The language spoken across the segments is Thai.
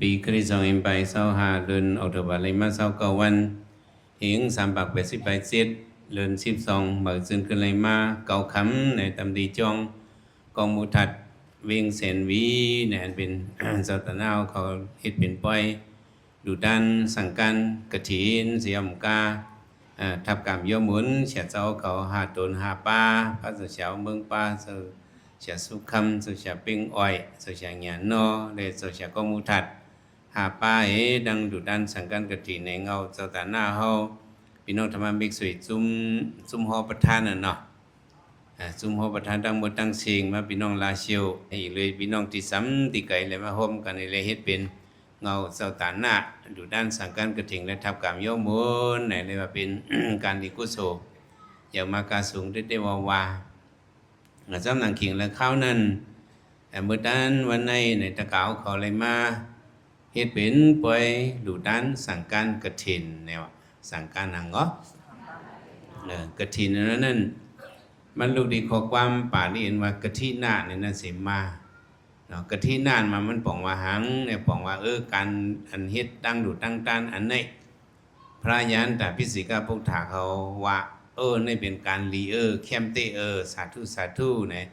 ปีคริสต์ศักราชไป25เดือนออกตุลาเลยมา29วันหิง380 เดือน12เบิกซึนขึ้นเลยมาเก่าคำในตำดีจองกองมูทัดเวียงเสนวีเนี่ยเป็น เจ้าตะนาวเขาเฮ็ดเป็นป้อยดูด้านสังกันกระถินเสียมกาทับกรรมย่อหมุนเสียเจ้าเขาหาตนหาปลาพระเจ้าเมืองปลาเสียสุขำเสียปิ้งอ้อยเสียหยานนอเลยเสียกองมูทัดหาปลาดังดูด้านสังกันกระถินในเงาเจ้าตะนาเฮาพี่น้องธรรมบิกสุยจุ่มหอประธานน่ะเนาะจุ่มหอประธานตั้งหมดตั้งเสียงมาพี่น้องลาเชียวให้เลยพี่น้องที่ซ้ำที่ไกลเลยมาร่วมกันเลยเฮ็ดเป็นเงาเจ้าตาหน้าดูด้านสังกันกระถิงและทับกรรมโยมุนไหนเลยว่าเป็น การดีกุศลอย่ามากาสูงได้ว่าจำหนังขิงและข้าวนั้นเมื่อด้านวันในตะเกาเขาเลยมาเฮ็ดเป็นป่วยดูด้านสังกันกระถินแนวสังการหังก็กระถินนั้นมันลูกดีข้อความป่านี่เห็นว่ากะทินาเนี่ยนั่นสิมาเนาะกะทินานมามันป่องว่าหังเนี่ยป่องว่าการอันเฮ็ดตั้งดูตั้งตานอันไหนพระยันแต่พิสิกาพวกถาเขาว่านี่เป็นการลีเข้มเตสาธุเนี่ย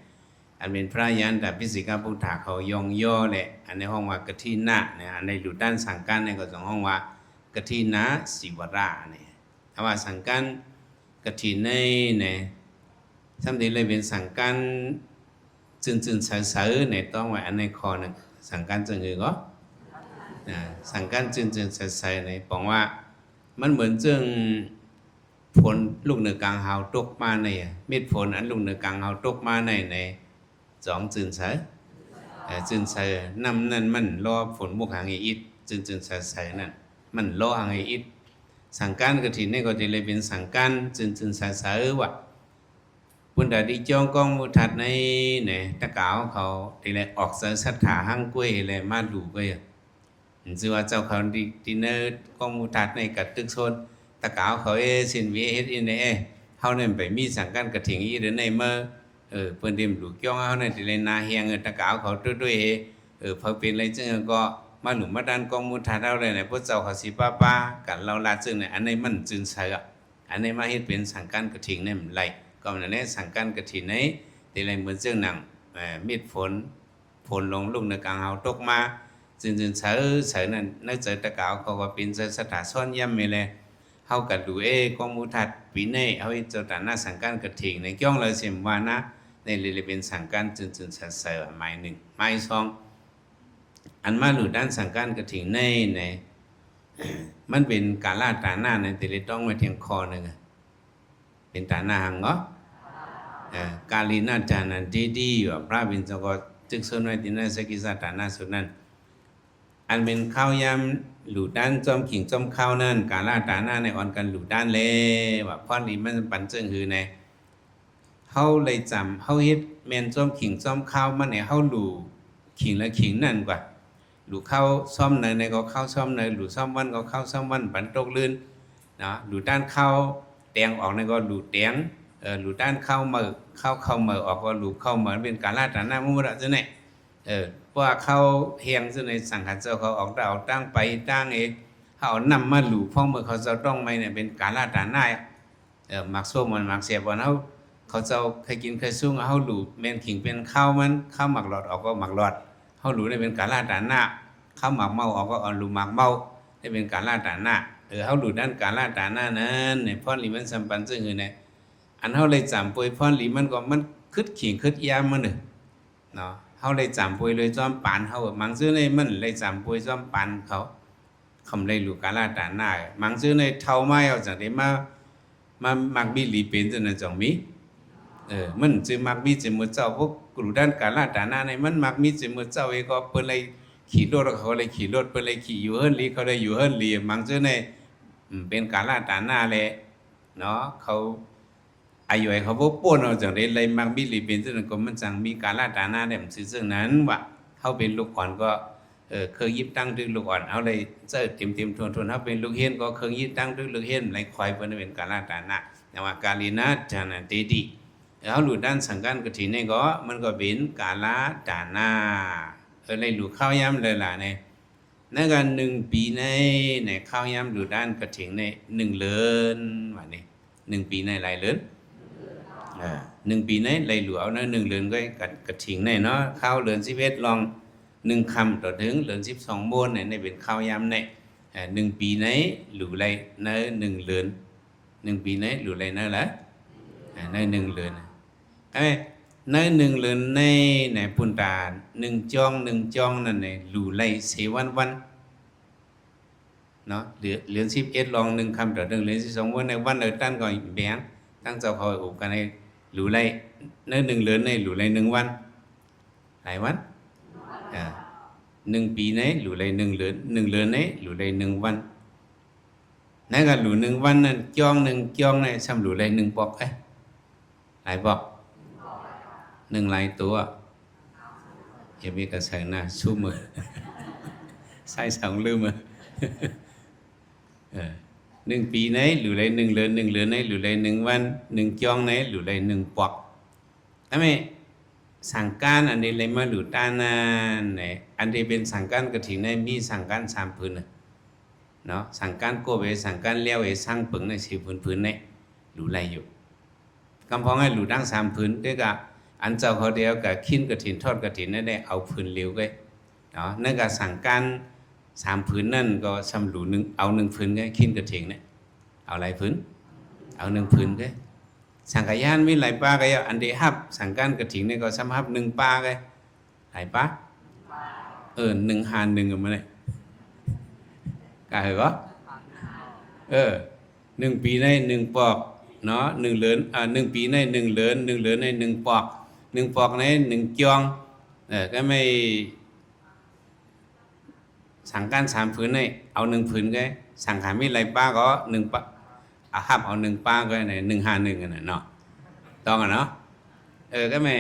อันเป็นพระยันแต่พิสิกาพวกถาเขายองย่อแหละอันในห้องว่ากะทินาเนี่ยอันในดูด้านสังการเนี่ยก็สองห้องว่ากะทินาสิวราเนี่ยถ้าว่าสังการกะทิในเนี่ยทำดีเลยเป็นสังกันจึนเสือในต้องไว้อันในคอหนึ่งสังกันจึงก็สังกันจึนเสือในบอกว่ามันเหมือนจึงผลลูกเหนือกลางหาวตกมาในเม็ดผลอันลูกเหนือกลางหาวตกมาในสองจึนเสือนำนั่นมันรอฝนมุกหางอิดจึนเสือนั่นมันรอหางอิดสังกันกฐินนี่ก็จะเลยเป็นสังกันจึนเสือว่ะปุ่นดาดีจองกองมูทัดในเนี่ยตะกาวเขาที่เลยออกเสสัทธาหั่งกล้วยเลยมาดูก็อย่างชื่อว่าเจ้าเขาดีเนอร์กองมูทัดในกัดตึกโซนตะกาวเขาสินวีเฮ็ดอินเเฮาเนี่ยไปมีสังกันกระถิ่งอีเดินในเมื่อเพิ่นเดิมดูจ้องเฮาเนี่ยที่เลยนาเฮียงตะกาวเขาด้วยพอเป็นอะไรจึงก็มาหลุมมาดันกองมูทัดเอาเลยเนี่ยพวกเจ้าเขาสิป้ากันเราลาจึงเนี่ยอันนี้มันจึงใช่อันนี้มาเฮ็ดเป็นสังกันกระถิ่งเนี่ยมันไรก็มันเนี่ยสังกันกฐินในที่ไรเหมือนเจ้าหนังมีดฝนลงลูกในกลางเอาตกมาจึงเสือนั่นในเจอตะกาวเขาก็เป็นสถานซ่อนย่ำไม่เลยเขากัดดูกองมูทัดปีในเขาเจ้าตาหน้าสังกันกฐินในจ้องเลยเสียมวานะในเลยเป็นสังกันจึงเสือหมายหนึ่งหมายสองอันมาหลุดด้านสังกันกฐินในมันเป็นการล่าตาหน้าในแต่เลยต้องไว้เทียงคอหนึ่งเป็นตาหน้าหังก็กาลีนาจานันดีอยู่พระบิณฑก็จึกส่วนไว้ที่นั่นสกิสตาหน้าสุดนั้นอันเป็นข้าวยำหลุดด้านจอมขิงจอมข้าวนั่นกาลาตาหน้าในอ่อนกันหลุดด้านเลยว่าพ่อนี้มันปันเจิงคือในเขาเลยจำเขาเฮ็ดแมนจอมขิงจอมข้าวมันเนี่ยเขาหลุขิงและขิงนั่นกว่าหลุข้าวซ่อมในก็ข้าวซ่อมในหลุซ่อมวันก็ข้าวซ่อมวันปันตกลื่นนะหลุดด้านข้าวแตงออกในก็หลุดแตงหลุดด้านเข้าเมื่อออกก็หลุดเข้าเมื่อเป็นการลาดตาหน้ามุระจะไหนเพราะว่าเข้าเฮียงจะในสังขารเจ้าเขาออกดาวตั้งไปตั้งเขานำมาหลุดพ่อเมื่อเขาจะต้องไม่เนี่ยเป็นการลาดตาหน้ามักส้มมันมักเสียบวันเขาจะเคยกินเคยซุ้งเขาหลุดแมนขิงเป็นข้าวมันข้าวหมักหลอดออกก็หมักหลอดเขาหลุดได้เป็นการลาดตาหน้าข้าวหมักเมาออกก็หลุดหมักเมาได้เป็นการลาดตาหน้าเขาหลุดด้านการลาตาหน้านั้นเนี่ยพ่อหลีมันสัมปันซึ่งคือเนี่ยอันเขาเลยจำป่วยพ่อหลีมันก็มันคึดขิงคึดยามมันเนาะเขาเลยจำป่วยเลยจอมปานเขามังซื้อในมันเลยจำป่วยจอมปานเขาคำเลยหลุดการลาตาหน้ามังซื้อในเท่าไม้เอาจากนี้มามักบีหลีเป็นจนในจ่องมีมันจะมักบีจะมือเจ้าพวกกลุ่มด้านการลาตาหน้าในมันมักมีจะมือเจ้าก็เปิดเลยขี่รถเขาเลยขี่รถเปิดเลยขี่อยู่เฮิร์นลีเขาเลยอยู่เฮิร์นลีมังซื้อในเป็นการลาตาหน้าเลยเนาะเขาอายุเขาพวกป้วนเอาจากนี้เลยมักบิลีเป็นซึ่งก็มันจังมีการลาตาหน้าเนี่ยมันซึ่งนั้นว่าเขาเป็นลูกอ่อนก็เคยยิบตั้งดึกลูกอ่อนเขาเลยเจอเต็มทวนเขาเป็นลูกเฮียนก็เคยยิบตั้งดึกลูกเฮียนไหลควายเป็นการลาตาหน้าแต่ว่าการลีนาจานันเตดีเขาหลุดด้านสังกัดกฐินนี่ก็มันก็เป็นการลาตาหน้าเลยหลุดข้าวย้ำเลยล่ะเนี่ย นั่นก็1 ปีในข้าวยำดูด้านกระถิ่งใน1 เดือนว่านี่1 ปีในหลายเดือน1 ปีในหลายหลวเอานะ1 เดือนก็กระถิ่งในเนาะข้าวเดือน11ลอง1 คำต่อถึงเดือน12โมนในเป็นข้าวยำใน1 ปีในหลูไรใน1 เดือน1 ปีในหลูไรนั่นแหละใน1 เดือนใน1 เดือนในปุ่นตา1 จ้องนั่นในหลูไรเสวันเนาะเหลือน11ลอง1 คำต่อถึงเหลือน12วันในวันเออตั้งก่อนแบงตั้งเจ้าคอยอุกันในหลูไรใน1 เดือนในหลูไร1 วันหลายวัน1 ปีในหลูไร1 เดือน1 เดือนในหลูไร1 วันนั่นก็หลู1 วันนั่นจ้องในซ้ำหลูไร1 ปอกหลายปอก1 หลายตัวอย่ามีกระแสหน้าชูมือใส่2 ลืมมือ1 ปีในหลูไร1 เดือน1 เดือนในหลูไร1 วัน1 จ้องในหลูไร1 ปอกทำไมสังการอันนี้เลยมาหลูต้านไหนอันนี้เป็นสังการกระถิ่นในมีสังการ3 พื้นเนาะสังการโกเวสังการเลี้ยวสร้างปึงใน4 พื้นในหลูไรอยู่กำพองให้หลูตั้ง3 พื้นด้วยกับอันเจ้าเขาเดียวกับขิ้นกระถิ่นทอดกระถิ่นนั่นได้เอาพื้นเลี้ยวไว้เนาะนั่นก็สังการ3 พื้นนั่นก็ซ้ำหลู1เอา1 พื้นไงขิ้นกระถิ่นเนี่ยเอาหลายพื้นเอา1 พื้นไงสังขยานมีหลายป้าก็อันเดียฮับสังการกระถิ่นเนี่ยก็ซ้ำฮับ1 ป้าไงหลายป้า1 หาร 1กันมาเลยกะเหรอ1 ปีใน1 ปอกเนาะ1 เหรียญ1 ปีใน1 เหรียญ1 เหรียญใน1 ปอก1 ปอกใน1 จองก็ไม่สังการ3 พื้นในเอา1 พื้นก็สังขารมีหลายป้าก็1 ป้าฮับเอา1 ป้าก็ใน1 หาร 1กันเนาะต้องเนาะก็ไม่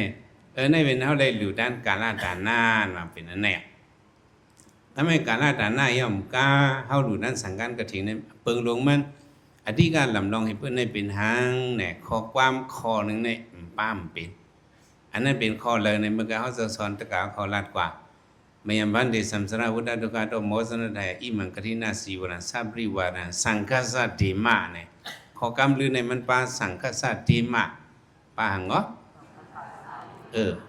ในเป็นเท่าได้อยู่ด้านการลาดานหน้ามาเป็นนั่นแหละทำไมการลาดานหน้าย่อมกล้าเข้าดูด้านสังการกระถิ่นในเปิงหลวงมันอธิการลำลองให้เพื่อนในเป็นหางเนี่ยข้อความข้อหนึ่งในป้ามเป็นอันนั้นเป็นข้อเลยในเมื่อกี้เขาจะสอนตะกาข้อลาดกว่าไม่ยามบันเดสัมสราวุฒดุกาโตโมสนได้อิมังกทินาสีวรันซาบริวารันสังฆาสะเดมาเนี่ยข้อกำลือในมันป้าสังฆาสะเดมาป้าหังเหรอ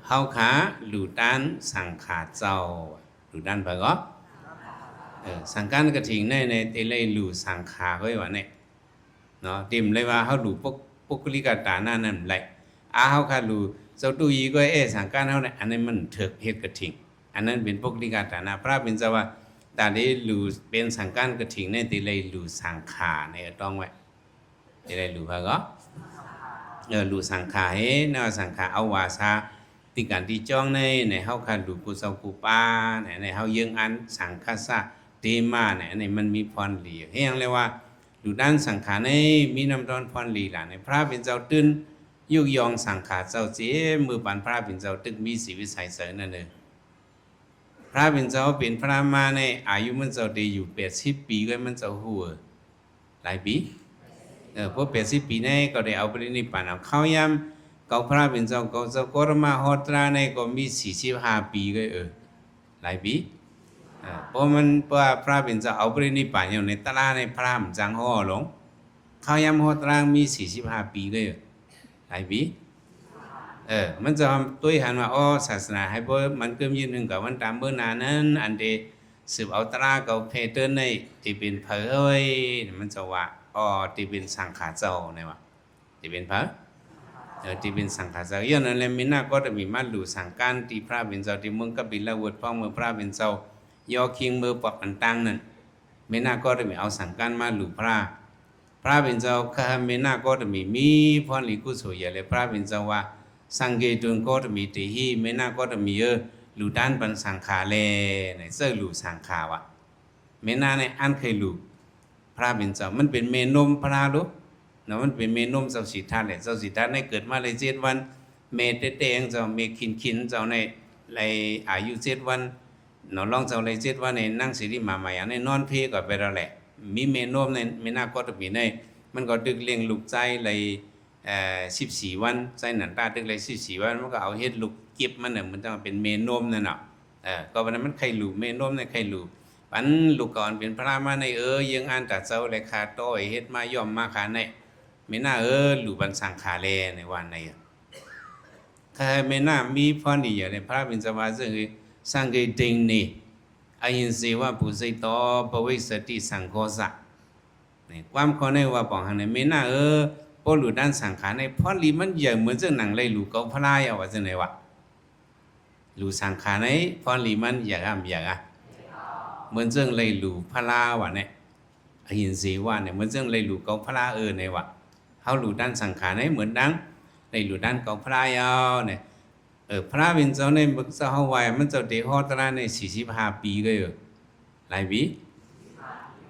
เฮาขาหลู่ด้านสังขาเจ้าหลู่ด้านไปก็สังการกระถิ่งในเตเลยหลู่สังขาไว้ว่าเนี่ยเนาะติมเลยว่าเฮาหลู่ปุกลิกาตาหน้านั่นไหลเฮาขาหลู่เจ้าตุยก็สังการเฮาเนี่ยอันนั้นมันเถิกเฮ็ดกระถิ่งอันนั้นเป็นปุกลิกาตาหน้าพระเป็นเจ้าว่าตาได้หลู่เป็นสังการกระถิ่งในเตเลยหลู่สังขาในต้องไว้เตเลยหลู่ไปก็หลู่สังขาเนาะสังขาเอาวาซาติการที่จ้องในเฮาคันดูกุศลกุปาในเฮายังอันสังฆาสะเตมาในมันมีพรหลีเฮียงเลยว่าดูด้านสังขารในมีน้ำร้อนพรหลีล่ะในพระเป็นเจ้าตื่นยุกยองสังขารเจ้าเจมือปันพระเป็นเจ้าตึกมีสีวิสัยเสริญนั่นเองพระเป็นเจ้าเป็นพระมาในอายุมันเจ้าได้อยู่80 ปีก็มันเจ้าหัวหลายปีพวก80 ปีในก็ได้เอาไปนิพพานเอาเข้ายำเก่าพระเป็นเจ้าเก่าเจ้ากรมาโหตราในก็มี45 ปีก็หลายปีเพราะมันพระเป็นเจ้าเอาไปนิพพานอยู่ในตลาดในพระมันจังห่อหลงเข้ายำโหตรามี45 ปีก็หลายปีมันจะตัวหันว่าศาสนาให้พวกมันเกิมยืนหนึ่งกับวันตามเมื่อนานั้นอันเดสืบเอาตราเก่าเพเตอร์ในที่เป็นเผยมันจะว่าที่เป็นสังขารเจ้าเนี่ยว่าที่เป็นพระที่เป็นสังขารเจ้าย้อนนั้นเลยมีหน้าก็จะมีมาหลู่สังการที่พระเป็นเจ้าที่เมืองกบิลวุฒิพ่อเมืองพระเป็นเจ้ายอคิงเมืองปอกอันตั้งนั่นมีหน้าก็จะมีเอาสังการมาหลู่พระเป็นเจ้าข้ามีหน้าก็จะมีพรหลีกุศลใหญ่เลยพระเป็นเจ้าว่าสังเกตุนก็จะมีตีฮีมีหน้าก็จะมีหลู่ด้านปันสังขารเลยในเสื้อหลู่สังขาวะมีหน้าในอันเคยหลู่พระเป็นเจ้ามันเป็นเมนมพระลูกเนาะมันเป็นเมนมเจ้าสิทธาเนี่ยเจ้าสิทธาในเกิดมาเลย7 วันเมเตเตงเจ้าเมขินเจ้าในอายุ7 วันเนาะลองเจ้าเลย7 วันในนั่งสิริมาใหม่ในนอนเพก็ไปแล้วแหละมีเมนมในเมนาก็จะมีในมันก็ดึกเลี้ยงลูกใจเลย14 วันใจหนันตาดึกเลย14 วันมันก็เอาเฮ็ดลูกเก็บมันเนี่ยมันจะเป็นเมนมนั่นเนาะก็วันนั้นมันไข่ลูกเมนมในไข่ลูก ปันลูกก่อนเป็นพระมาในยังอ่านตัดเจ้าเลยขาต้อยเฮ็ดมาย่อมมาขาในไม่น่าหลูบันสังขาแลในวันในใครไม่น่ามีพรดีอย่างในพระบิณฑบาตซึ่งสังเกติงนี่อหินสีว่าปุสิตอปวิสติสังโฆสะเนี่ยความข้อในว่าบอกหันในไม่น่าพอหลุดด้านสังขารในพรลีมันใหญ่เหมือนเจ้าหนังเลยหลูเกาพระายว่าจะไหนวะหลูสังขารในพรลีมันอยากเหมือนเจ้าเลยหลูพระลาวะเนี่ยอหินสีว่าเนี่ยเหมือนเจ้าเลยหลูเกาพระลาในวะเขาหลุดด้านสังขารในเหมือนดังเลยหลุดด้านเกาพระายเนี่ยพระวินเจ้าในบึกเจ้าฮาวายมันเจ้าเดฮอตระใน45 ปีก็อยู่หลายปี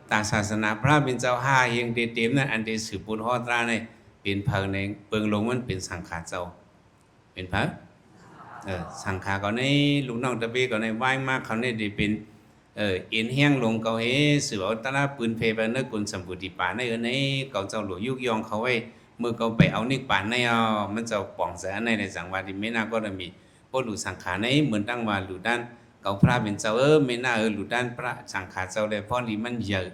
ตาศาสนาพระวินเจ้า5ยังเต็มนั่นอันเดสืบปุถฮอตระในเป็นเพิงในเปิงลงมันเป็นสังขารเจ้าเป็นพระสังขารก่อนในลูกน้องตะเบก่อนในไหว้มากเขาในได้เป็นเอ็นแห้งลงเขาสืบเอาตระปืนเพไปเนื้อกุลสัมปุติปาในในเขาเจ้าหลวงยุกยองเขาไว้เมื่อเขาไปเอานิพพานในมันจะป่องเสียในสังวาทิไม่น่าก็จะมีพวกหลุดสังขารในเหมือนตั้งว่าหลุดด้านเก่าพระเป็นเจ้าไม่น่าหลุดด้านพระสังขารเจ้าเลยเพราะนี่มันเยอะ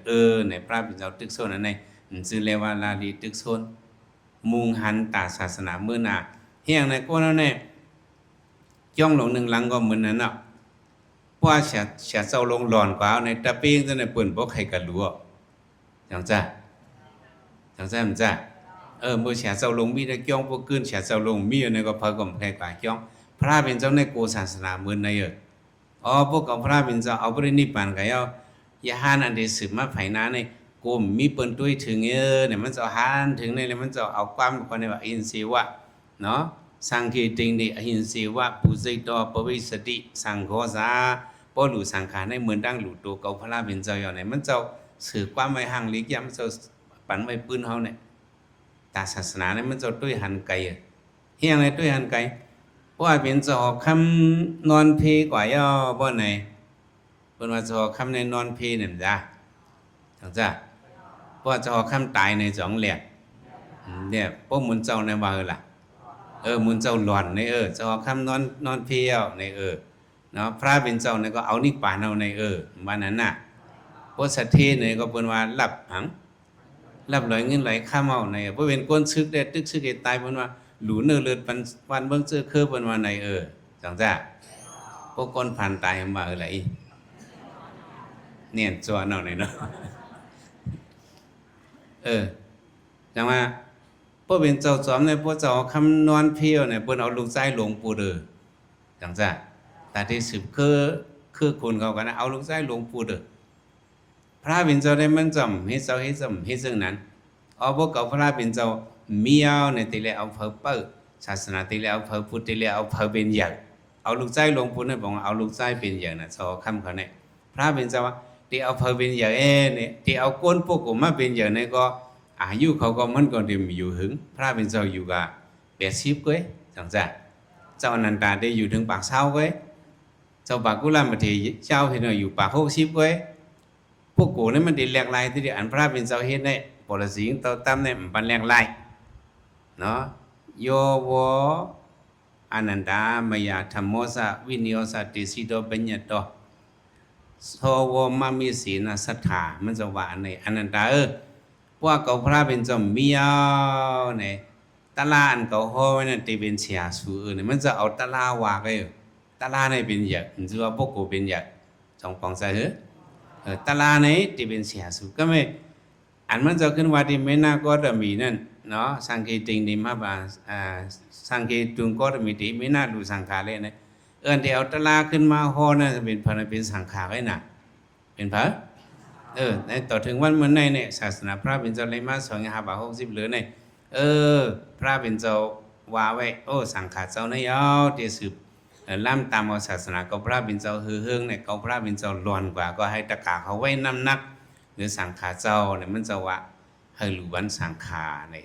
ในพระเป็นเจ้าตึกโซนนั่นในชื่อเรียกว่าลาลีตึกโซนมุงหันตาศาสนาเมื่อนาเฮียงในก็นั่นเนี่ยย่องลงหนึ่งหลังก็เหมือนนั้นอ่ะว่าเสียเจ้าลงหลอนกว่าในตะเปียงจะในเปิ่นบ่ใครกันรู้อย่างจ้ามันจ้าเมื่อเสียเจ้าลงมีได้จ้องพวกขึ้นเสียเจ้าลงมีในก็พอก็แพ้กว่าจ้องพระเป็นเจ้าในโกศาสนาเหมือนในพวกกับพระเป็นเจ้าเอาปรินิพพานกันอย่าหานอันเดสืบมาไผ่นาในกูมีเปิ้นตุ้ยถึงเนี่ยมันจะหานถึงในมันจะเอาความคนในว่าอินทรีวะเนาะสังเกติงดิอหินทรีวะปุสิตอปวิสติสังโฆสาพอหลุสังขารในเหมือนดังหลุตัวเก่าพระเป็นเจ้าอย่างไหนมันจะสื่อความไว้ห่างลิกย้ำจะปันไว้ปืนเฮาเนี่ยตาศาสนาเนี่ยมันจะตุ้ยหันไกลเฮียงอะไรตุ้ยหันไกลเพราะว่าเป็นจะออกคำนอนเพกว่าย่อบ่ไหนเป็นว่าจะออกคำในนอนเพเนี่ยจ้ะจังจ้ะเพราะว่าจะออกคำตายในสองแหลกเนี่ยพวกมุนเจ้าในว่าล่ะมุนเจ้าหลอนในจะออกคำนอนเพเอาในเนาะพระเป็นเจ้าเนี่ยก็เอานิพพานเอาในวันนั้นน่ะเพราะสัตย์เนี่ยก็เป็นว่าหลับหังรับไหลเงินไหลข้ามเอาในเพราะเป็นก้นซึกได้ตึกซึกได้ตายเป็นว่าหลูเนื้อเลือดวันเบื้องเจอคือเป็นว่าในจังจ้าพวกก้นผ่านตายมาอะไรเนี่ยจวนเอาเนาะจังว่าพวกเป็นเจ้าจอมในพวกเจ้าคำนวณเพียวเนี่ยเพิ่นเอาลูกใจหลวงปู่จังจ้าแต่ที่สืบคือคนเขากันนะเอาลูกใจหลวงปู่พระเป็นเจ้าได้มันจำให้เจ้าให้ซึ่งนั้นพวกเก่าพระเป็นเจ้ามีเอาในตีเลเอาเผอเปิดศาสนาตีเลเอาเผอพุทธตีเลเอาเผอเป็นอย่างเอาลูกใจหลวงปู่เนี่ยบอกว่าเอาลูกใจเป็นอย่างนะสอคำเขาเนี่ยพระเป็นเจ้าที่เอาเผอเป็นอย่างเนี่ยที่เอาก้นพวกผมมาเป็นอย่างเนี่ยก็อายุเขาก็มันก็เดิมอยู่หึงพระเป็นเจ้าอยู่กับ80ก้อยจังจ้ะเจ้าอนันตาได้อยู่ถึงปากเช้าก้อยเจ้าปากกุลามาเทเจ้าเห็นอยู่ปาก60ก้อยพวกกูนี่มันดีแหลกลายที่เดียอันพระเป็นเจ้าเฮ็ดเนี่ยปรสิงเต่าตั้มเนี่ยมันปันแหลกลายเนาะโยวอนันตามายาธรรมโมสะวินิโยสะติสิโตปัญญโตโสวมามิสีนาสัทธามันจะว่าในอนันตาพวกเขาพระเป็นเจ้ามีเอาเนี่ยตะลาอันเขาห้อยนั่นตีเป็นเสียสูเนี่ยมันจะเอาตะลาวากเลยตะลาในเป็นอย่างมันจะว่าพวกกูเป็นอย่างสองปองใส่ตะลาในตีเป็นเสียสูก็ไม่อันมันจะขึ้นว่าที่ไม่น่าก็จะมีนั่นเนาะสังเกตจริงดีมากบ่าสังเกตจุงก็จะมีที่ไม่น่าดูสังขารเลยนะที่เอาตะลาขึ้นมาห้อนั่นจะเป็นพระเป็นสังขารไว้น่ะเป็นพระในต่อถึงวันเมื่อในเนี่ยศาสนาพระเป็นเจ้าเลยมา2560หรือในพระเป็นเจ้าว่าไว้สังขารเจ้าในยาวที่สืบล่ำตามเอาศาสนาก็พระเป็นเจ้าเฮืองเนี่ยก็พระเป็นเจ้าล้วนกว่าก็ให้ตะกาเขาไว้น้ำนักหรือสังขารเจ้าเนี่ยมันจะว่าให้หรือวันสังขารเนี่ย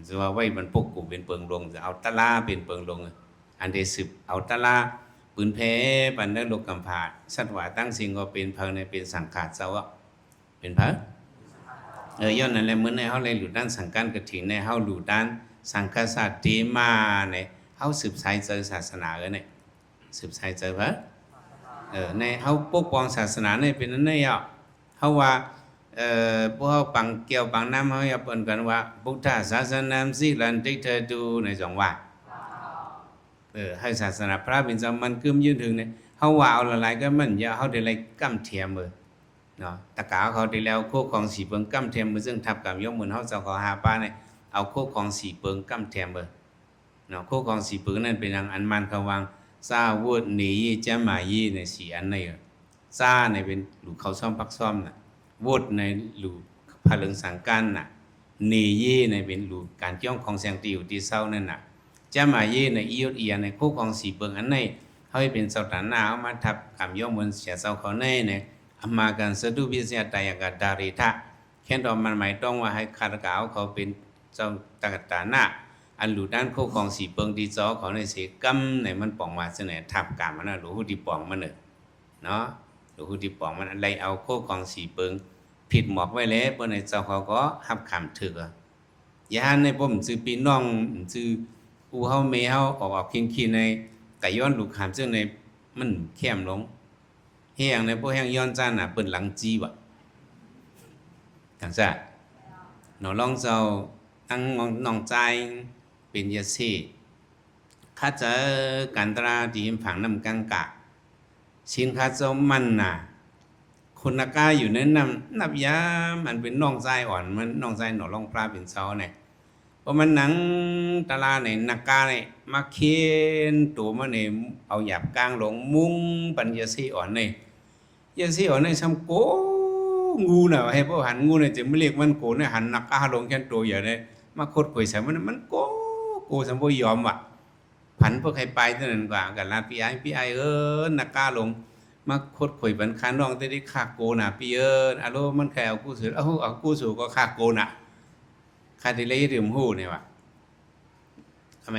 จะว่าไว้มันพวกกูเป็นเปิงลงจะเอาตะลาเป็นเปิงลงอันที่สืบเอาตะลาปืนแพ้ปันได้โลกกำพาสัตว์ว่าตั้งสิ่งก็เป็นเพิงในเป็นสังขารเจ้าเป็นพระย้อนนั่นแหละเหมือนในเฮาเลยหลุดด้านสังกัดกฐินในเฮาหลุดด้านสังฆศาสตร์ตีมาในเฮาสืบสายเจอศาสนาเนี่ยสืบสายเจอพระ ในเฮาปกป้องศาสนาในเป็นนั้นเนี่ยเฮาว่าพวกเฮาปังเกี่ยวปังน้ำเฮาอย่าเปิ้นกันว่าพุทธศาสนาสิลันติเธอดูในสองว่าให้ศาสนาพระเป็นจำมันกึมยืนถึงเนี่ยเฮาว่าเอาหลายๆก็มันอย่าเฮาได้ไล่กำเทียมเนาะตะกาเขาได้แล้วโคของสีเปิงกำเทียมมือซึ่งทับกับยกมือเฮาเจ้าขอหาป้าเนี่ยเอาโคของสีเปิงกำเทียมเนาะโคของสีเปิงนั่นเป็นอันมันเขาวางซาวุดหนีจะมายีในสีอันในซาในเป็นหลูเขาซ่อมพักซ่อมน่ะวุดในหลูผาเหลืองสังกันน่ะหนียีในเป็นหลูการจ้องของแสงตีอยู่ที่เศร้านั่นน่ะจะมายีในอียดเอียในโคของสีเปิงอันในเฮาเป็นเสาตาหน้าเอามาทับกับยกมือเสียเสาเขาในเนี่ยอามากันสะดุวิเศษตายกับดาริทะแค่ตอนมันหมายต้องว่าให้คาตกาวเขาเป็นเจ้าตากตาหน้าอันหลุดด้านโคของสีเปิงดีจอเขาในเสกำในมันป่องมาเสนอทับกามันนะหรือหูดีป่องมันเนาะหรือหูดีป่องมันอะไรเอาโคของสีเปิงผิดหมอกไว้แล้วบนในเจ้าเขาก็หับคำถึกยาในผมซื้อปีน้องซื้ออูเฮาเมเฮาออกคิงในไก่ย้อนลูกขามซึ่งในมันแคมลงแห้งในพวกแห้งย้อนจ้าน่ะเปิ้นหลังจีวะจังซ่ะหนอลองเจ้าตั้งน้องใจเป็นยาซีข้าเจอกันตราดีมผังน้ำกังกะชินข้าเจ้ามันน่ะคนนักกาอยู่ในน้ำนับยามันเป็นน้องใจอ่อนมันน้องใจหนอลองปลาเป็นเช้าเนี่ยเพราะมันหนังตาลาเนี่ยนักกาเนี่ยมาเคียนตัวมันเนี่ยเอาหยาบกลางลงมุ้งปัญญาซีอ่อนเนี่ยยาซีอ่อนเนี่ยทำโกงูน่ะให้พวกหันงูเนี่ยจะไม่เรียกมันโกเนี่ยหันนักกาลงแค่ตัวอย่างเนี่ยมาโคตรข่อยใส่มันโกสมบูรยอมว่ะผันพวกใครไปเท่านั้นกว่ากันลาพี่ไอนักกาลงมาโคตรข่อยบันคานน้องได้ฆ่าโกน่ะพี่อารมณ์มันแค่เอากู้สู่เอากู้สู่ก็ฆ่าโกน่ะฆ่าที่เลยดื่มหู้เนี่ยว่ะทำไม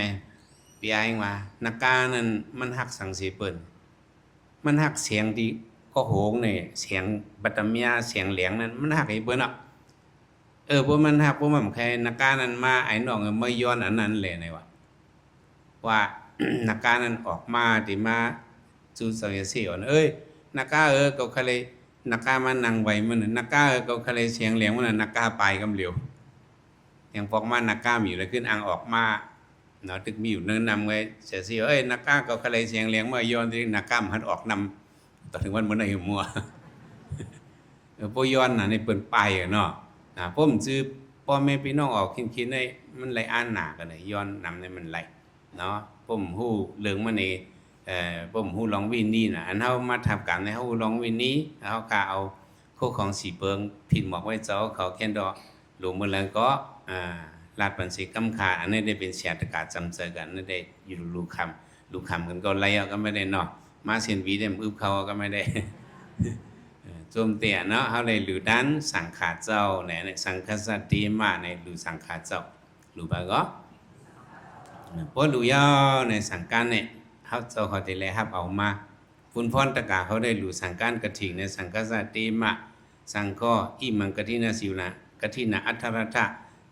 พี่ไอว่านักกานั่นมันหักสังสีเปิ่นมันหักเสียงที่ก็โหงเนี่ยเสียงบัตตเมียเสียงเหลียงนั้นมันหักไอ้เปิ้นอ่ะพวกมันหักพวกมันใครนักกานั้นมาไอ้น้องไม่ย้อนอันนั้นเลยนะว่า นักกานั้นออกมาที่มาจูเสียเสียนักกาเขาเคยนักกามันนั่งไว้มันนักกาเขาเคยเสียงเหลียงมันนักกาไปกำเหลียวอย่างพวกมันนักกามีอะไรขึ้นอังออกมาเนาะตึกมีอยู่เนินนำไว้เสียนักกาเขาเคยเสียงเหลียงมาย้อนที่นักกามันออกนำต่อถึงวันเหมือนไอ้หัวพวกย้อนน่ะในเปิ่นไปเนาะผมซื้อพ่อแม่พี่น้องออกคิดในมันไหลอ่านหนากันเลยย้อนนำในมันไหลเนาะผมฮู้เรื่องมันนี่ผมฮู้ลองวินนี่น่ะอันเฮามาทำกันในเฮาลองวินนี้เฮาก็เอาโคของสีเปิงผิดหมอกไว้เจ้าเขาแค่นดอกหลวงมื้อแล้วก็ลาดปันสิกำคาอันนี้ได้เป็นเสียตกาจำเจอกันนั่นได้อยู่ลูกคำกันก็ไล่เอาก็ไม่ได้เนาะมาเซียนวีได้อึบเขาก็ไม่ได้โจมเตียเนาะเฮาเลยหรือด้านสังขาเจ้าในสังฆสัตติมาในหรือสังขาเจ้าหรือบ่ก็พอหรือยอในสังการเนี่ยเฮาเจ้าเขาได้แลรับเอามาฝุ่นพรตะกาเขาได้หรือสังการกฐินในสังฆสัตติมาสังข้ออิมังกฐินาสิวนะกฐินะอัทธรัตถะ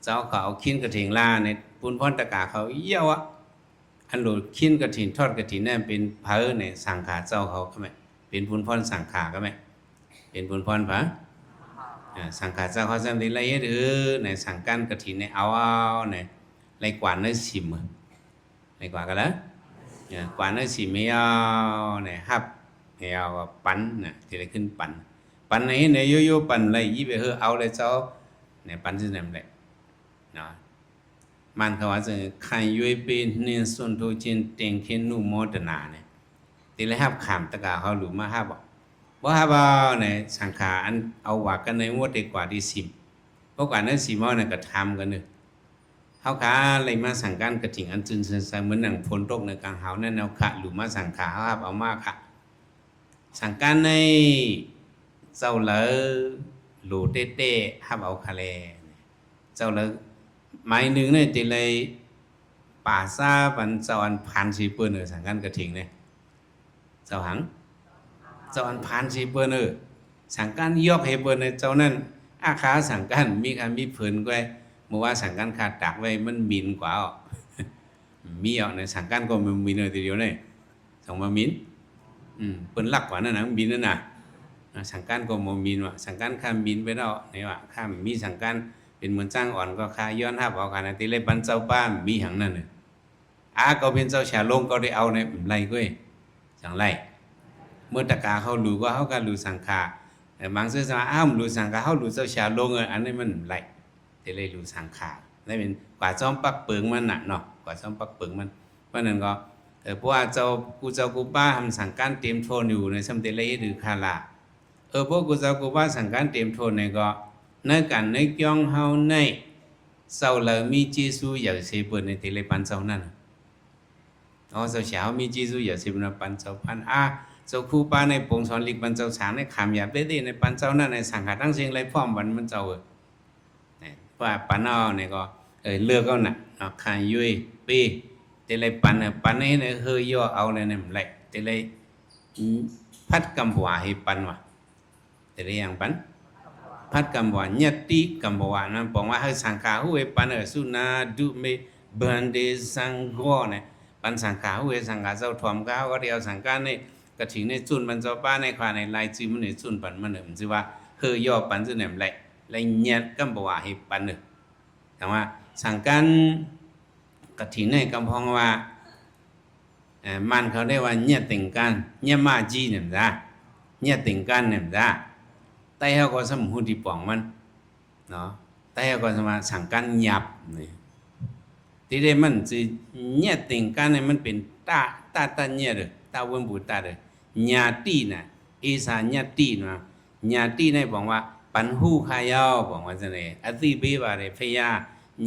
เจ้าเขาเอาขินกฐินลาในฝุ่นพรตะกาเขาเยี่ยวอ่ะอันหลุดขินกฐินทอดกฐินนั่นเป็นเผอในสังขาเจ้าเขาก็มั้ยเป็นฝุ่นพรสังขาก็มั้ยเป็นบุญพรพระสังฆาเจ้าเขาจะได้ละเอียดในสังการกฐินในเอาในไรกว่าในสิมไรกว่ากันแล้วกว่าในสิมไม่เอาในฮับไม่เอาปันนะที่ได้ขึ้นปันในโยปันอะไรยี่ไปเอาเลยเจ้าในปันที่นั่นแหละเนาะมันเขาว่าจะขันยุยเป็นเนื้อส่วนตัวจินเต็งเข็นนุ่มโมดนาเนี่ยที่ได้ฮับขามตะกาเขาหรือมาฮับบ่ฮาบ่ในสังขารอันเอาว่ากันในงวดดีกว่าที่10เพราะกว่านั้น10เนี่ยก็ทำกันนึเฮาขาเลยมาสังการกระถิ่งอันจึงใส่เหมือนหนังฝนตกในกลางหาวนั่นเอาค่ะหรือมาสังขาครับเอามาค่ะสังการในเจ้าเหลอหลูเต้ๆฮับเอาคะแลเจ้าเหลอหมายนึงเนี่ยติเลยป่าซาบันเจ้าอันพันสิเปิ้นสังการกระถิ่งเนี่ยเจ้าหังเจ้าอันผ่านสิเปิ้นสังการยกให้เปิ้นเจ้านั้นอาคาสังการมีการมีเพิ่นก็เมื่อว่าสังการขาดตักไว้มันมินกว่ามีเอาในสังการก็มันมินทีเดียวนี่ส่งมามิน เปิ้นลักกว่านั่นน่ะบินนั่นน่ะสังการก็บ่มีว่ะสังการข้ามบินไปแล้วนี่ว่าข้ามมีสังการเป็นเหมือนจ้างอ่อนก็ค่าย้อนรับเอากันติเลยปันเจ้าป้านมีหังนั่นน่ะก็เป็นเจ้าฉาลงก็ได้เอาในไล่ก้อยสังไล่เมื่อตะกาเขารู้ก็เขาก็รู้สังขาบางซื่อว่ารู้สังขาเขารู้เจ้าฉาลงอันนี้มันไล่ติเลยรู้สังขาได้เป็นกว่าจ้อมปักเปิงมันน่ะเนาะกว่าจ้อมปักเปิงมันเพราะนั้นก็เพราะว่าเจ้ากูป้าทำสังการเตรียมโทนอยู่ในสมเด็จเลยหรือคาลาพวกกูเจ้ากูป้าสังการเตรียมโทนในก็ในการในจ้องเฮาในเศร้าเลยมีจีซูอยากเสพในติเลยปันเจ้านั่นเจ้าเช้ามีจีซูอยากเสพในปันเจ้าพันเจ้าครูป้าในปงสอนลิกปันเจ้าฉางในขามหยาบได้ในปันเจ้านั่นในสังขารทั้งเสียงไรพร้อมวันมันเจ้าว่าปันเอาเนี่ยก็เลือกเอาหนักขายยุยปีแต่เลยปันนี้เนี่ยเฮยย่อเอาเลยเนี่ยไหลแต่เลยพัดกำบัวให้ปันว่ะแต่เลยอย่างปันพัดกำบัวญาติกำบัวนั่นบอกว่าให้สังขาหุเอปันสุนาดูเมบันเดสังกอเนี่ยปันสังขาหุเอสังขาเจ้าถ่อมก้าวก็เดียวสังการในกระถิ่นในจุนมันเจ้าป้าในควาในลายจีมันในจุนปันมันเนี่ยมันชื่อว่าเฮยย่อปันจุนเนี่ยไหลเลยญาติกำบัวให้ปันเนี่ยแต่ว่าสังการกฐินในกำพองว่ามันเขาได้ว่าเนี่ยติ่งกันเนี่ยมาจีเนี่ยจ้ะเนี่ยติ่งกันเนี่ยจ้ะแต่เขาก็สมมุติป่องมันเนาะแต่เขาก็สมาสังกันหยับนี่ที่ได้มันสิเนี่ยติ่งกันเนี่ยมันเป็นตาเนี่ยเด้อตาวนบุตาเด้อญาติน่ะอีสานญาตินะญาติในบอกว่าปันหูขายาวบอกว่าจังได๋อติเบบาเรพยา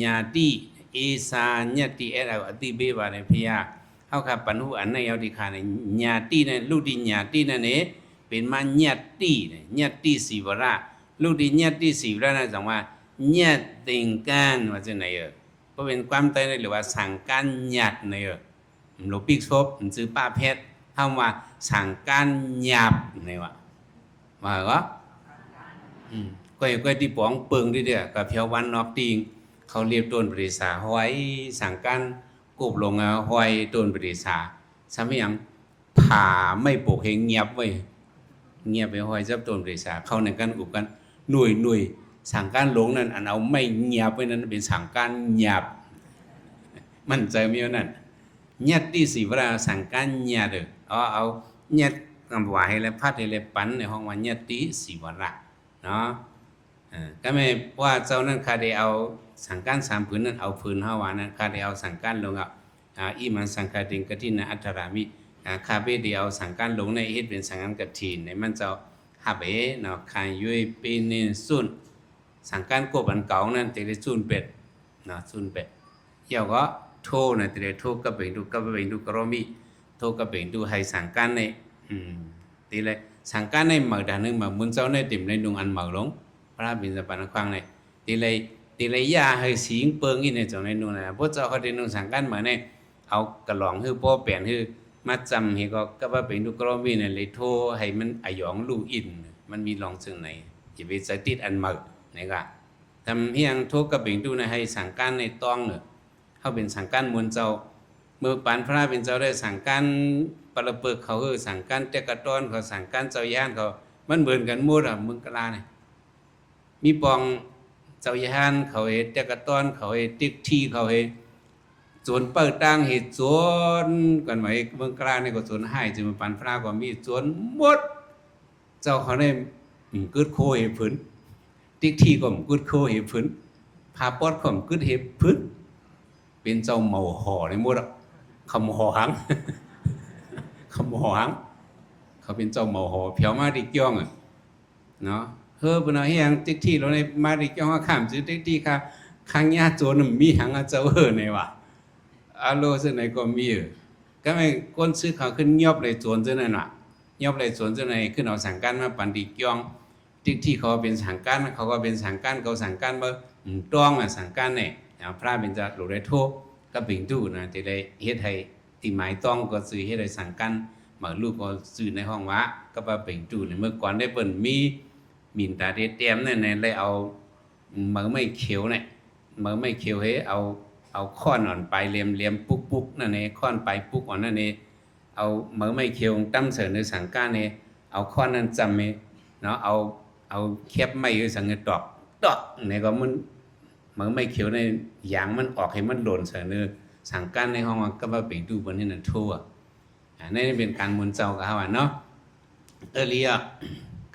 ญาติเอสาญาติเอาอติเบบาเรพยาเฮาค่ะปันหูอันในเอาที่คาในญาติในลูกที่ญาตินั่นเองเป็นมาญาติญาติสีวราลูกที่ญาติสีวรานั่นจังว่าญาติงกันว่าจังได๋เพราะเป็นความตายหรือว่าสังกันญาติในหลวงปิกซบซื้อป้าเพชรเฮาว่าสังกันหยาบในว่าก็ก้อยที่ป๋องเปิงดิเด้อกับเพียววันนอกติงเขาเรียกต้นปริษาห้อยสังกันกบลงห้อยต้นปริษาซะไม่ยังผ่าไม่ปกให้เงียบไว้เงียบไปห้อยจับต้นปริษาเข้าในกันอุบกันหน่วยสังกันหลงนั่นอันเอาไม่เงียบไว้นั้นเป็นสังกันหยาบมันใจมีนั่นญาติสีวราสังกันญาติเอาญาติคำว่าให้แล้วพัดให้แล้วปันในห้องว่าญาติสีวราเนาะก็ไม่ว่าเจ้านั้นคาได้เอาสังการ3ผืนนั้นเอาผืนเฮาว่านั้นคาได้เอาสังการลงอิมันสังฆติงกฐินอัตตรามิคาเบได้เอาสังการลงในเฮ็ดเป็นสังฆกฐินในมันเจ้าฮับเนาะคายยุยปีนิสุนสังการกบอันเก่านั้นติได้ซุนเป็ดเนาะซุนเป็ดเกี่ยวก็โทนะติได้โทกับเป็นดูกับเป็นดูกรมิโทกับเป็นดูให้สังการในติเลยสังการในหมอกดานึงมามุนเจ้าในติ่มในนุงอันหมอกลงพระบิณฑบาตควางในติเลยยาให้สิงเปิงอีในจังในนุงนะพระเจ้าเขาได้นุงสังการมาในเอากระหลองฮือป้อแปลนฮือมาจำให้ก็ว่าเป็นดูกรมีเนี่ยเลยโทให้มันอาหยองลูอินมันมีลองซึ่งไหนจะไปใส่ติดอันหมอกนี่ก็ทำเพียงโทกับเป็นดูนะให้สังการในต้องเนอะเขาเป็นสังการมวลเจ้าเมื่อปานพระเป็นเจ้าได้สังการปรเปิกเขาคือสังการเตกะต้อนเขาสังการเจ้าย่านเขามันเหมือนกันหมดมึงกะลาเนี่ยมีปองเจ้าย่านเขาเฮ็ดเตกะต้อนเขาเฮ็ดติ๊กที่เขาเฮ็ดสวนเปิดตั้งเฮ็ดสวนกันไว้เมืองกะลาเนี่ยก็สวนให้จึงปานพระก็มีสวนหมดเจ้าเขาได้กึดโคเฮ็ดพื้นติ๊กที่ก็กึดโคเฮ็ดพื้นพาปอดก็กึดเฮ็ดพื้นเป็นเจ้าเมาห่อในหมดคำห่อหังคำห่อหังเขาเป็นเจ้าเมาห่อเพียวมาดิจ้องเนาะเฮ้อเป็นอะไรอย่างติ๊กที่เราในมาดิจ้องข้ามซื้อติ๊กที่ค่ะข้างญาโจรมีหังเจ้าในว่ะอาโลซึ่งไหนก็มีก็ไม่ก้นซื้อเขาขึ้นยอบเลยโจรซึ่งนั่นว่ะยอบเลยโจรซึ่งไหนขึ้นเอาสังการมาปันดิจ้องติ๊กที่เขาเป็นสังการเขาก็เป็นสังการเขาสังการเบอร์ต้องสังการเนี่ยพระเป็นจะหลุดได้โทษก็เป็นดูนะจะได้เฮ็ดให้ที่หมายต้องก็ซื้อเฮ็ดให้สังกันมาลูกก็ซื้อในห้องวะก็ว่าเป็นดูในเมื่อก่อนได้เปิ้นมีมินตาเต็มนั่นน่ะเลยเอามือไม่เขียวเนี่ยมือไม่เขียวให้เอาค้อนอ่อนไปเหลี่ยมๆปุ๊กๆนั่นเองค้อนไปปุ๊กอ่อนนั่นเอง เอาเมื่อไม่เขียวตั้มเสนอสังการเนี่ยเอาข้อนั้นจำเนาะเอาเข็บไม่สังเกตตอกเนี่ยก็มันเมื่อไม่เขียวในอย่างมันออกให้มันหล่นเสนอสังการในห้องก็มาไปดูบนนี้นั่นทั่วนี่เป็นการมุนเจ้ากับเขาเนาะเรีย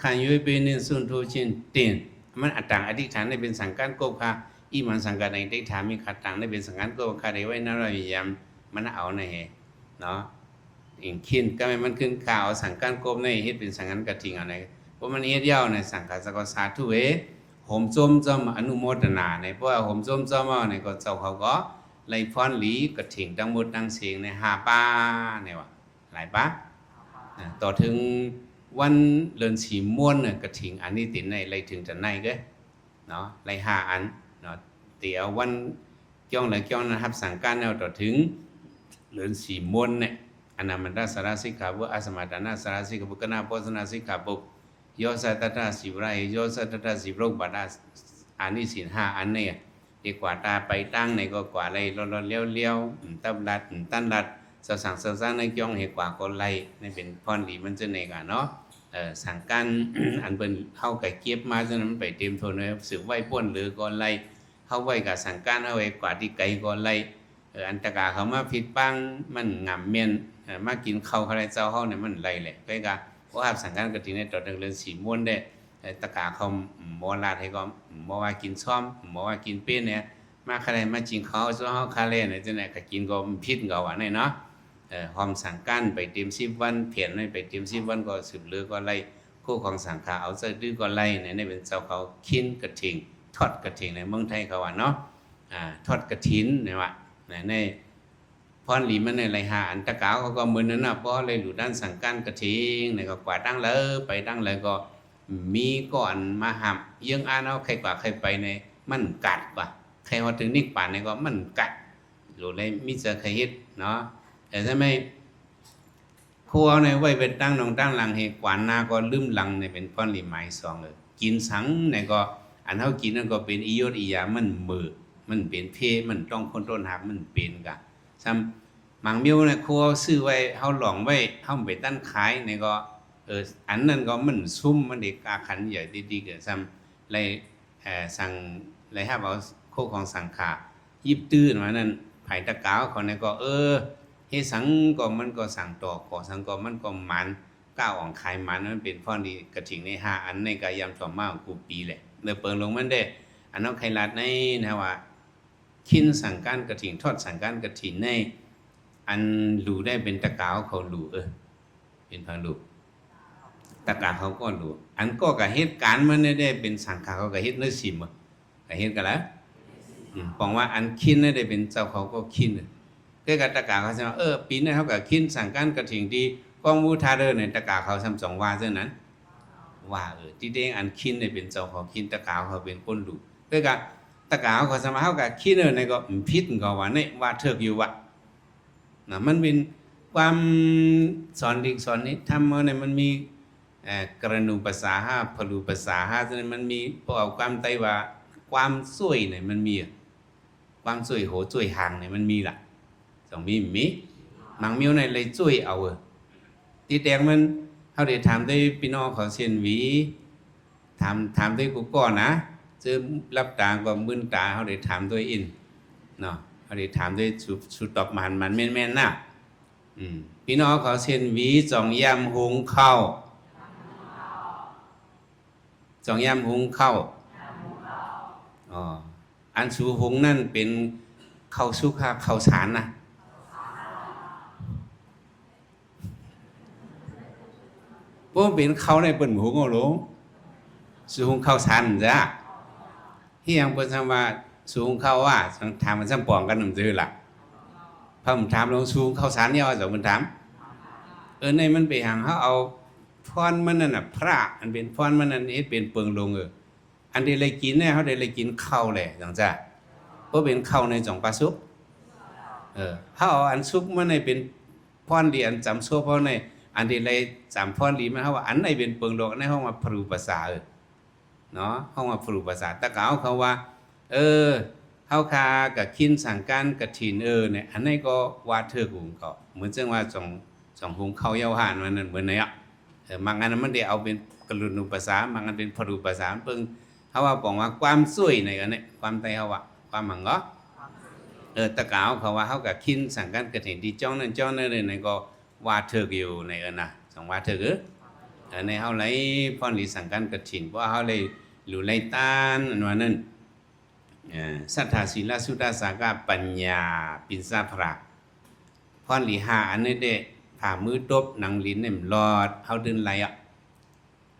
ขันยุยเป็นสุนทรชินตินมันอัตตังอธิษฐานได้เป็นสังการโกภาอีมันสังการในได้ถามมีขัดตังได้เป็นสังการโกภาได้ไว้นั่นเรายามมันเอาในเนาะอิงขินก็ไม่มันขึ้นข่าวสังการโกภในเฮ็ดเป็นสังการกระทิงอะไรเพราะมันเฮ็ดยาวในสังการสกสาธุเวโหมจมจอมอนุโมทนาในเพราะว่าโหมจมจอมในก็เจ้าเขาก็ไล่พรหลีกระทิงทั้งหมดทั้งเสียงใน5ป้าเนี่ยว่าหลายป้าต่อถึงวันเดือนสีม่วนเนี่ยกระถิงอันนี้ติดในไรถึงจะในก็เนาะไร5อันเนาะเดี๋ยววันจ้องหรือจ้องนะครับสั่งการเอาต่อถึงเดือนสีม่วนเนี่ยอนามันดาสารสิกขาบุอาสมาดานาสารสิกขาบุกนาโพสนาสิกขาบุโยสัตตาสิบไรโยสัตตาสิบโรคบาดาอันนี้ศีล5อันเนี่ยดีกว่าตาไปตั้งในก็กว่าไรเราเลี้ยวตับรัดตั้นรัดสั่งสร้างในจ้องเหตุกว่าก็ไรนี่เป็นพรดีมันจะในกันเนาะสั่งการอันเป็นเข้าไก่เก็บมาจนมันไปเต็มทนเลยสืบไหวป้วนหรือก่อนไรเข้าไหวกับสั่งการเข้าไว้กว่าที่ไก่ก่อนไรอันตะกาเขามาผิดปังมันงามเมียนมากินข้าวอะไรเจ้าเขาเนี่ยมันไรแหละไปกันเพราะว่าสั่งการกระถิ่นในต่อเดือนสีม้วนได้ตะกาเขาหมอลาดให้ก็หมอว่ากินซ้อมหมอว่ากินเป็นเนี่ยมาใครมาจริงเขาซ้อมเขาคาเล่เนี่ยจะเนี่ยก็กินก็พิษเขาอ่ะเนี่ยเนาะความสั่งการไปเต็ม10 วันเพียรไปเต็ม10 วันก็สืบเลือก็ไล่คู่ของสังขาเอาเสื้อดื้อก็ไล่เนี่ยเป็นเจ้าเขาขิ้นกระถิ่งทอดกระถิ่งในเมืองไทยเขาว่าเนาะทอดกระถิ่นเนี่ยว่าในพรหลีมันในไรหาอันตะกาวเขาก็เหมือนนั้นนะเพราะเลยหลุดด้านสั่งการกระถิ่งเนี่ยก็กว่าตั้งเลยไปตั้งเลยก็มีก่อนมาหับยังอ่านเอาใครกว่าใครไปในมันกัดกว่าใครพอถึงนิพพานเนี่ยก็มันกัดหลุดเลยมิจะใครเฮ็ดเนาะแต่ถ้าไม่ครัวในไว้เป็นตั้งนองตั้งหลังเหตุกวานนาก็ลืมหลังในเป็นก้อนหลีไม้ซองเลยกินสังในก็อันเท่ากินนั่นก็เป็นอีโยดอียามันมือมันเป็นเพมันต้องคนต้นหักมันเป็นกะซ้ำหมังมิ้วในครัวซื้อไว้เฮาหลองไว้เฮาไปตั้งขายในก็อันนั้นก็มันซุ่มมันเด็กอาขันใหญ่ดีๆเกิดซ้ำเลยสั่งเลยให้เอาโคของสังขายิบตื้นมานั้นไผ่ตะกาวเขาเนี่ยก็เฮสังก็มันก็สั่งต่อขอสังก็มันก็มันก้าวอ่องขายมันมันเป็นพ่อดีกระถิ่งใน5อันในกายามสอมมาของกูปีแหละเมื่อเปิงลงมันได้อันนั้นใครลัดในนะว่าขิ้นสั่งการกระถิ่งทอดสั่งการกระถิ่งในอันหลูได้เป็นตะกาวเขาหลูเป็นพังหลูตะกาวเขาก็หลูอันก็กับเหตุการณ์มันได้เป็นสังขาเขากับเหตุเนื้อสิมกับเหตุกันแล้วปองว่าอันขิ้นได้เป็นเจ้าเขาก็ขิ้นก็กตะกาเขาจะว่าปีนี้เขากับขิ้นสั่งการกระถิ่งดีกองมูทาเดอร์ในตะกาเขาทำ2 ว่าเท่านั้นว่าที่เด้งอันขิ้นได้เป็นเจ้าเขาขิ้นตะกาเขาเป็นคนดุก็กับตะกาเขาสมาเขากับขิ้นในก็พิษก็ว่าเนี่ยว่าเถิกอยู่วะนะมันเป็นความสอนดีสอนนี้ทำมาเนี่ยมันมีกรณูภาษา5พลูภาษา5ฉะนั้นมันมีพอเอาความไตว่าความสวยเนี่ยมันมีความสวยโหสวยห่างเนี่ยมันมีล่ะต้องมีมังมิ้วในเลยช่วยเอาที่แดงมันเขาได้ถามได้พี่น้องเขาเช่นวีถามได้กูก่อนนะจะรับตาก็มึนตาเขาได้ถามด้วยอินเนาะเขาได้ถามด้วยสุดตอบมันแม่นๆนะพี่น้องเขาเช่นวีจ่องยำหุงข้าวจ่องยำหุงข้าวอันสูหุงนั่นเป็นข้าวสุกข้าวสารนะพวกเป็นเขาในเปิ่นหุงเอาลงสูหุงข้าวสารจ้ะที่ยังเปิ่นทำว่าสูหุงข้าวว่าถามมันซ้ำปองกันหนึ่งจือล่ะพอผมถามลงสูหุงข้าวสารเนี่ยว่าจะมันถามในมันไปหางเขาเอาพรมันนั่นน่ะพระอันเป็นพรมันนั่นเฮ็ดเป็นเปิงลงอันที่เลยกินเนี่ยเขาได้เลยกินข้าวแหละจังจ้ะเพราะเป็นข้าวในจ่องปลาซุปเขาเอาอันซุปมันในเป็นพรดีอันจำซัวเพราะในอันที่เลยจำพรดีมันเขาว่าอันไหนเป็นเปิงลงในห้องมาพรูภาษาเนาะห้องมาพรูภาษาตะกาวเขาว่าเขาคากับขิ้นสั่งการกระถินเนี่ยอันนี้ก็ว่าเธอกูเขาเหมือนจังว่าจง สองหุงเข้าเย้าห่านมันนั่นเหมือนไหนอ่ะบางอันมันได้เอาเป็นกรุณูภาษาบางอันเป็นพรูภาษาเพิ่งเขาว่าบอกว่าความสวยในกันเนี่ยความไตเขาว่าความหมังก็ตะกาวเขาว่าเขากับคินสั่งกันกระถิ่นที่จ้องนั่นจ้องนั่นเลยในก็ว่าเธออยู่ในนะสองว่าเธอในเขาไหลพ่อหลีสั่งกันกระถิ่นเพราะเขาเลยหลุไลตานอันว่านั่นสัทธาศีลสุตตาสากาปัญญาปินซาพระพ่อหลีหาอันนี้เด้ผ่ามือตบหนังลิ้นเนี่ยรอดเขาเดินไหลอ่ะ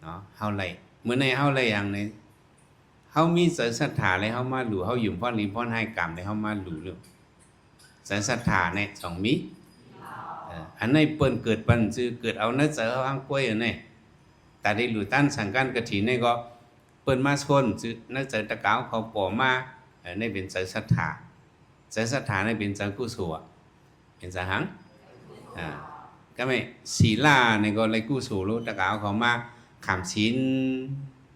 เนาะเขาไหลเมื่อในเขาไหลอย่างในเขามีสายศรัทธาเลยเขามาหลู่เขาอยู่พ่อหลีพ่อให้กรรมเลยเขามาหลู่เรื่องสายศรัทธาเนี่ยสองมิอันนี้เปิ้นเกิดปันซื้อเกิดเอาเนื้อเสือเขาอ้างกล้วยอันนี้แต่ได้หลู่ต้านสั่งการกระถิ่นนี่ก็เปิ้นมาชนซื้อเนื้อเสือตะกาวเขาปอมานี่เป็นสายศรัทธาสายศรัทธานี่เป็นสายกุศลเป็นสายหังก็ไม่ศีลาในก็เลยกู้สู่รู้ตะกาวเขามาขามศีล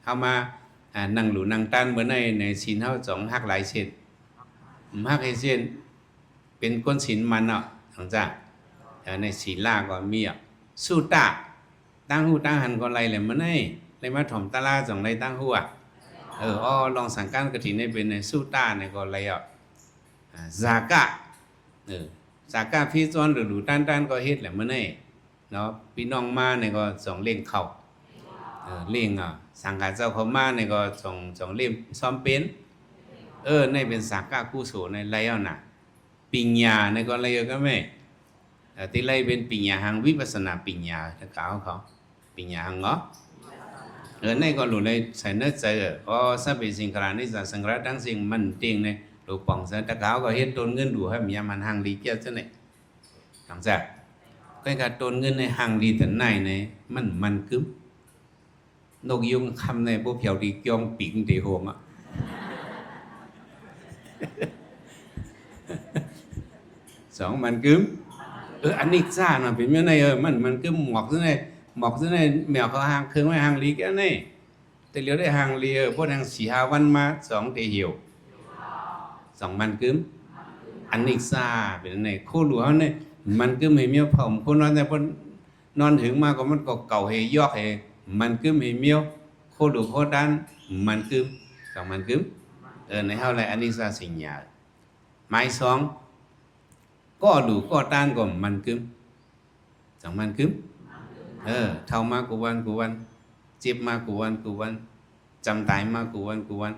เข้ามานั่งหลูนั่งตั้นเหมือนในศีลเขาสองหักหลายเส้นหักให้เส้นเป็นก้นศีลมันเนาะทั้งจ้าในศีลาก็มีสู้ตาตั้งหูตั้งหันก็ไรเลยมันเลยมาถ่อมตาลาสองไรตั้งหูลองสังการกฐินในเป็นในสู้ตาในก็ไรซากะสากาพี่ซ้อนหรือด้านก็เฮ็ดแหละมื้อนี้เนาะพี่น้องมาเนี่ยก็สองเล่งเข้าเล่งสังฆาเจ้าเขามาเนี่ยก็สองเล่มซ้อมเป็นในเป็นสากากุศลในไรเอาน่ะปิญญาในก็ไรก็ไม่ที่ไรเป็นปิญญาหังวิปัสสนาปิญญาถ้ากล่าวเขาปิญญาหังเนาะในก็หลุเลยใส่เนื้อใจสัพเพสิ่งขรานิสังขารทั้งสิ่งมันเตียงในลูกปองเสตะกาวก็เฮ็ดต้นเงินดูให้มีมันห่างดีเกี่ยวจังได๋จังซั่นก็การต้นเงินในห่างดีแต่ไหนในมันกึมนกยุงคำในบ่เพียวดีเกี่ยงปิงติโหงสองมันกึมอันนี้ซ่าน่ะเป็นแม่ในมันกึมหมอกซั่นได้แมวเขาห่างเครื่องไว้ห่างลีแก่นี่แต่เหลียวได้ห่างลีบ่ทาง4-5วันมา2เหี่ยวสองมันกึมอันนี้ซาเป็นไหนโคหลวงเนี่ยมันกึมให้เมียวผมคนนอนแต่คนนอนถึงมาก็มันก็เก่าให้ยอกให้มันกึมให้เมียวโคหลวงโคด้านมันกึมสองมันกึมในเท่าไรอันนี้ซาสิญญาไม้สองก็ดูก็ด้านก็มันกึมสองมันกึมเท่ามากูวันเจ็บมากูวันจำตายมากูวัน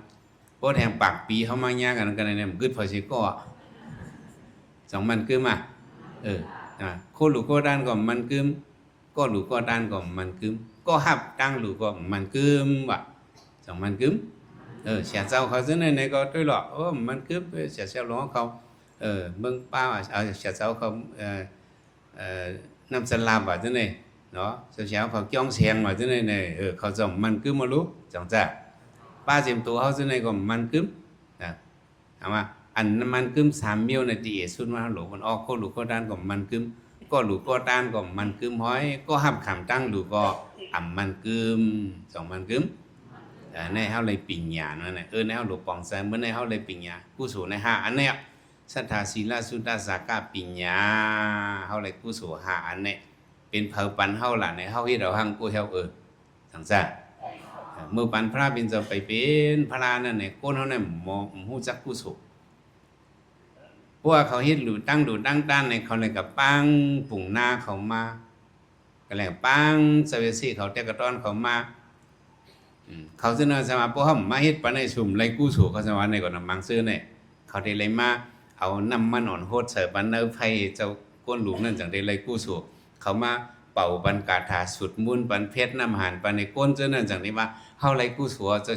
พอแทงปากปีเขามาแย่กันเนี่ยมันกึดพอสิก็สองมันกึมโคหลูก็ด้านก็มันกึมก็หลูก็ด้านก็มันกึมก็หับตั้งหลูก็มันกึมว่ะสองมันกึมเสียเจ้าเขาซื้อในก็ด้วยหรอมันกึมเสียเจ้าร้องเขาเมืองป้าเสียเจ้าเขาน้ำสลาบว่ะซื้อในเนาะเสียเจ้าเขาจ้องเสียงว่ะซื้อในเขาส่งมันกึมมาลุกจังจ้าป้าเจียมตัวเขาซื้อในก็มันกึมเอามาอันมันกึม3มิลในที่สุดมาหลวงมันออกก็หลูก็ด้านก็มันกึมก็หลูก็ด้านก็มันกึมห้อยก็หับขำตั้งหลูก็มันกึมสองมันกึมในเฮาเลยปิญญานั่นน่ะในเฮาหลวงปองแซมเมื่อในเฮาเลยปิญญากุศลใน5อันเนี้ยสัทธาศีลสุตตาสากาปิญญาเฮาเลยกุศล5อันเนี้ยเป็นเผาปันเฮาล่ะในเฮาเฮ็ดเอาหังกูเฮาจังซั่นเมื่อปันพระเป็นจะไปเป็นพระนั่นเนี่ยก้นเขาเนี่ยมองหูจักกุศลพวกเขาเฮ็ดดูตั้งด้านในเขาเลยกับปังปุ่งหน้าเขามาก็เลยปังเสวสีเขาแต่กระต้อนเขามาเขาซื้อเนื้อสมาพวกเขามาเฮ็ดปานในสุ่มไรกุศลเขาสมาในก่อนมังซื้อเนี่ยเขาได้เลยมาเอาน้ำมันอ่อนโหดใส่ปันเนื้อไฟเจ้าก้นหลุมนั่นจังได้ไรกุศลเขามาเป่าบรรกาถาสุดมุ่นปันเพชรน้ำหานปันในก้นเจ้านั่นจังนี้ว่าเฮาไรกู้สัวจะ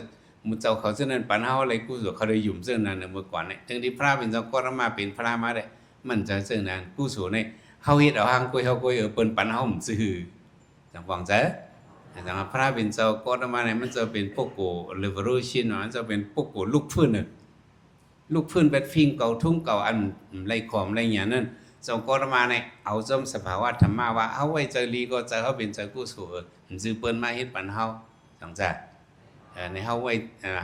มุเจ้าเขาเจ้านั้นปันเฮาไรกู้สัวเขาได้ยุ่มเจ้านั้นเมื่อก่อนเนี่ยถึงที่พระเป็นเจ้าก็มาเป็นพระมาได้มันจะเจ้านั้นกู้สัวเนี่ยเฮาเฮ็ดเอาหางกุ้ยเฮากุ้ยเปิ้นปันเฮาซื่อจังฟังเจ้าจังพระเป็นเจ้าก็มาเนี่ยมันจะเป็นพวกโกเรเวอเรชั่นมันจะเป็นพวกโกลูกพื้นลูกพื้นแบบฟิงเก่าทุ่งเก่าอันไรขอมไรอย่างนั้นเจ้าก็มาในเอาจมสภาวะธรรมะว่าเอาไว้เจอลีก็เจอเขาเป็นเจอกู้สู่ซื้อเปิ้นมาเฮ็ดปันเฮาจังจ้ะในเฮาไว้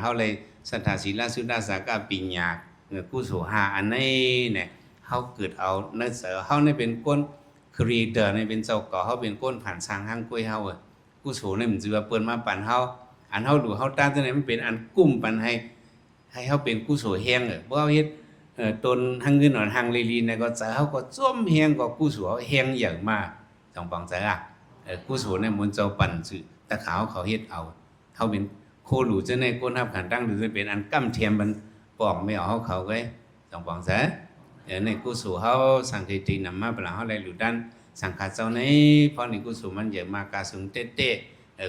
เฮาเลยสัทธาศีลสุตตาสากาปิญญากู้สู่5อันนี้เนี่ยเฮาเกิดเอาในเสือเฮานี่เป็นคนเค creator ในเป็นเจ้าก่อเขาเป็นก้นผ่านสร้างห้างกล้วยเฮากุศลนี่มันจะว่าเปิ้นมาปั่นเฮาอันเฮาดูเฮาตาจังได๋มันเป็นอันกุ้มปั่นให้เฮาเป็นกุศลแฮงบ่เฮาเฮ็ดตนหังเงินหนอนหังลีๆเนี่ยก็จะเฮาก็จ้มแฮงก็กุศลแฮงอย่างมากต้องปังใจกุศลเนี่ยมันเจ้าปั่นซื่อตะขาวเขาเฮ็ดเอาเฮาเป็นโคหลูจังได๋ก้นรับขันตั้งหรือจะเป็นอันกั้มเทียมมันปอกไม่เอาเฮาเขาไว้ต้องปังใจในกุศลเฮาสังเกตนำมาเปล่าเฮาได้หลุดดันสังขารเจ้าไหนเพราะนี่กุศลมันเยอะมากกาสูงเต๊ะ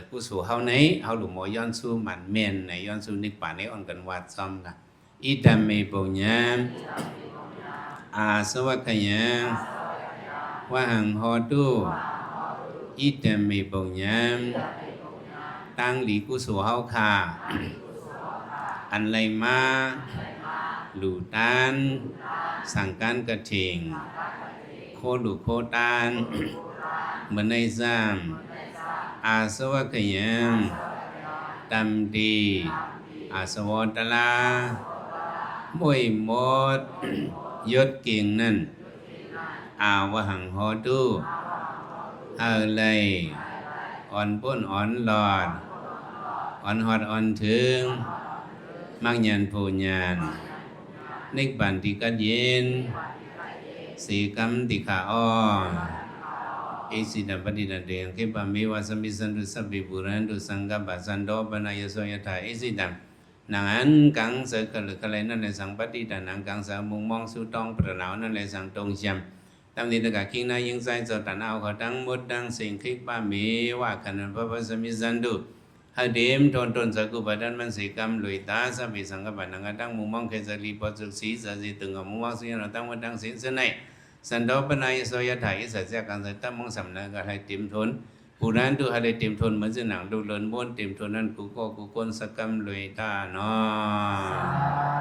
กุศลเฮาไหนเฮาหลุมย้อนสู่มันเมนในย้อนสู่นิพพานในอ่อนกันวัดซ้อมนะอิตัมเมปุญญามอาสวัคยังวะหังหอตุอิตัมเมปุญญามตั้งหลีกุศลเฮาค่ะอันไรมาหลู่ตานสั่งการกระถิงโคดุโคตานเหมือนในซ้ำอาสวัคยังตัมดีอาสวัตลามวยหมดยศเก่งนั่นอาวหังหอดูอะไรอ่อนป้นอ่อนหลอดอ่อนหอดอ่อนถึงมักยันผูญานนิกบันติกัดเย็นสีกัมติขาอ้อเอสิดัมปฏิดันเดียงคิปะมิวาสมิสันตุสัพพิบุรันตุสังกัปปะสันโดปนายโสยถาเอสิดัมนางอันกังเสกลึกอะไรนั่นเลยสังปฏิดันนางกังสามุงมองสุตองประนาวนั่นเลยสังตรงจำตามนี้ตะกะคิงนายิงใจจดตันเอาเขาตั้งหมดดังสิ่งคิดป้ามีว่าขนันพระสมิสันตุให้เดิมทนสักกุบัดมันสิกรรมลุยตาสัพพิสังกัปปะนางตั้งมุงมองเคสลีปสุสีสัจตึงมุงมองสิ่งเราตั้งหมดดังสิ่งเสนสันโดปนายโสยถาอิสัจจะกันสัตตมองสำนักให้เต็มทนผู้นั้นดูให้ได้เต็มทนเหมือนจะหนังดูเลินม้วนเต็มทนนั้นกูก็กูก้นสักกรรมลุยตาเนาะ